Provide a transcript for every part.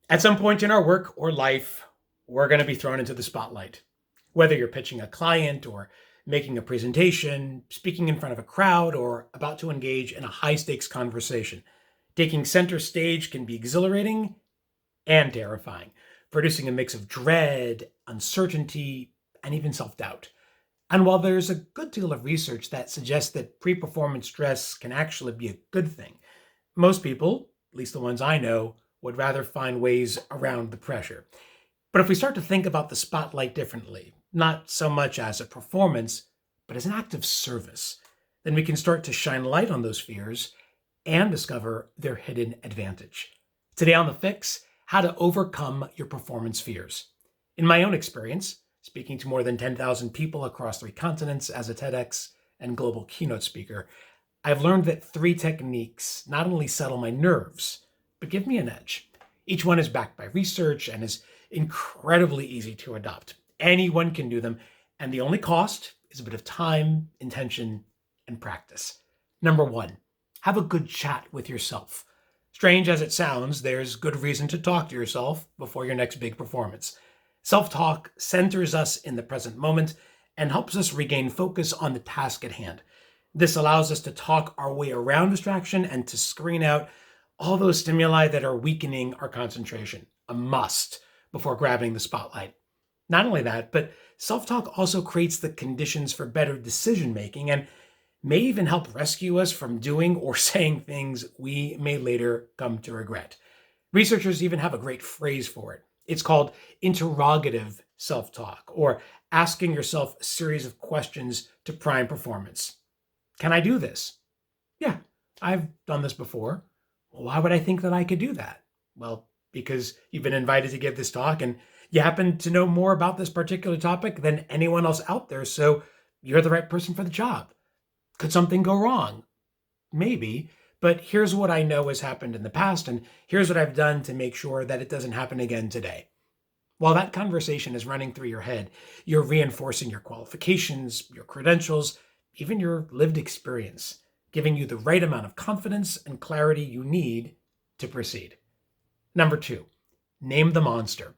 At some point in our work or life, we're going to be thrown into the spotlight. Whether you're pitching a client or making a presentation, speaking in front of a crowd, or about to engage in a high stakes conversation, taking center stage can be exhilarating and terrifying, producing a mix of dread, uncertainty, and even self doubt. And while there's a good deal of research that suggests that pre performance stress can actually be a good thing, most people, at least the ones I know, would rather find ways around the pressure. But if we start to think about the spotlight differently, not so much as a performance, but as an act of service, then we can start to shine light on those fears and discover their hidden advantage. Today on The Fix, how to overcome your performance fears. In my own experience, speaking to more than 10,000 people across 3 continents as a TEDx and global keynote speaker, I've learned that 3 techniques not only settle my nerves, but give me an edge. Each one is backed by research and is incredibly easy to adopt. Anyone can do them, and the only cost is a bit of time, intention, and practice. Number 1, have a good chat with yourself. Strange as it sounds, there's good reason to talk to yourself before your next big performance. Self-talk centers us in the present moment and helps us regain focus on the task at hand. This allows us to talk our way around distraction and to screen out all those stimuli that are weakening our concentration. A must before grabbing the spotlight. Not only that, but self-talk also creates the conditions for better decision making and may even help rescue us from doing or saying things we may later come to regret. Researchers even have a great phrase for it. It's called interrogative self-talk, or asking yourself a series of questions to prime performance. Can I do this? Yeah, I've done this before. Well, why would I think that I could do that? Well, because you've been invited to give this talk and you happen to know more about this particular topic than anyone else out there, so you're the right person for the job. Could something go wrong? Maybe, but here's what I know has happened in the past, and here's what I've done to make sure that it doesn't happen again today. While that conversation is running through your head, you're reinforcing your qualifications, your credentials, even your lived experience, giving you the right amount of confidence and clarity you need to proceed. Number 2, name the monster.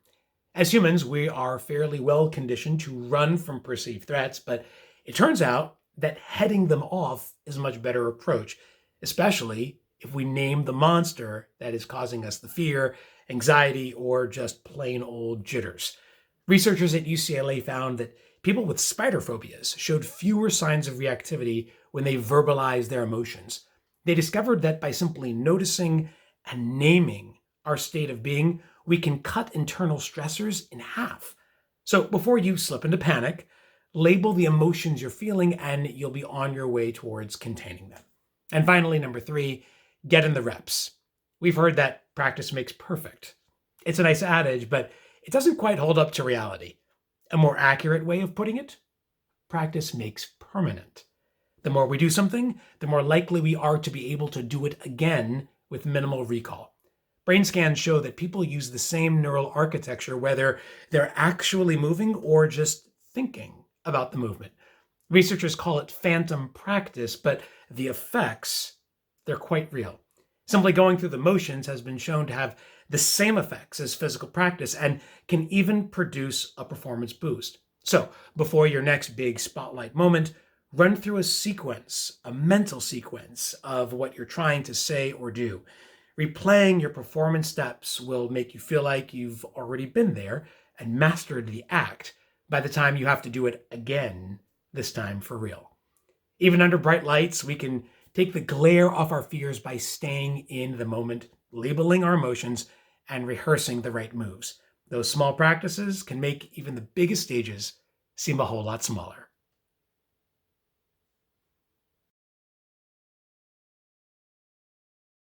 As humans, we are fairly well conditioned to run from perceived threats, but it turns out that heading them off is a much better approach, especially if we name the monster that is causing us the fear, anxiety, or just plain old jitters. Researchers at UCLA found that people with spider phobias showed fewer signs of reactivity when they verbalized their emotions. They discovered that by simply noticing and naming our state of being, we can cut internal stressors in half. So before you slip into panic, label the emotions you're feeling and you'll be on your way towards containing them. And finally, number 3, get in the reps. We've heard that practice makes perfect. It's a nice adage, but it doesn't quite hold up to reality. A more accurate way of putting it, practice makes permanent. The more we do something, the more likely we are to be able to do it again with minimal recall. Brain scans show that people use the same neural architecture whether they're actually moving or just thinking about the movement. Researchers call it phantom practice, but the effects, they're quite real. Simply going through the motions has been shown to have the same effects as physical practice and can even produce a performance boost. So, before your next big spotlight moment, run through a sequence, a mental sequence of what you're trying to say or do. Replaying your performance steps will make you feel like you've already been there and mastered the act by the time you have to do it again, this time for real. Even under bright lights, we can take the glare off our fears by staying in the moment, labeling our emotions, and rehearsing the right moves. Those small practices can make even the biggest stages seem a whole lot smaller.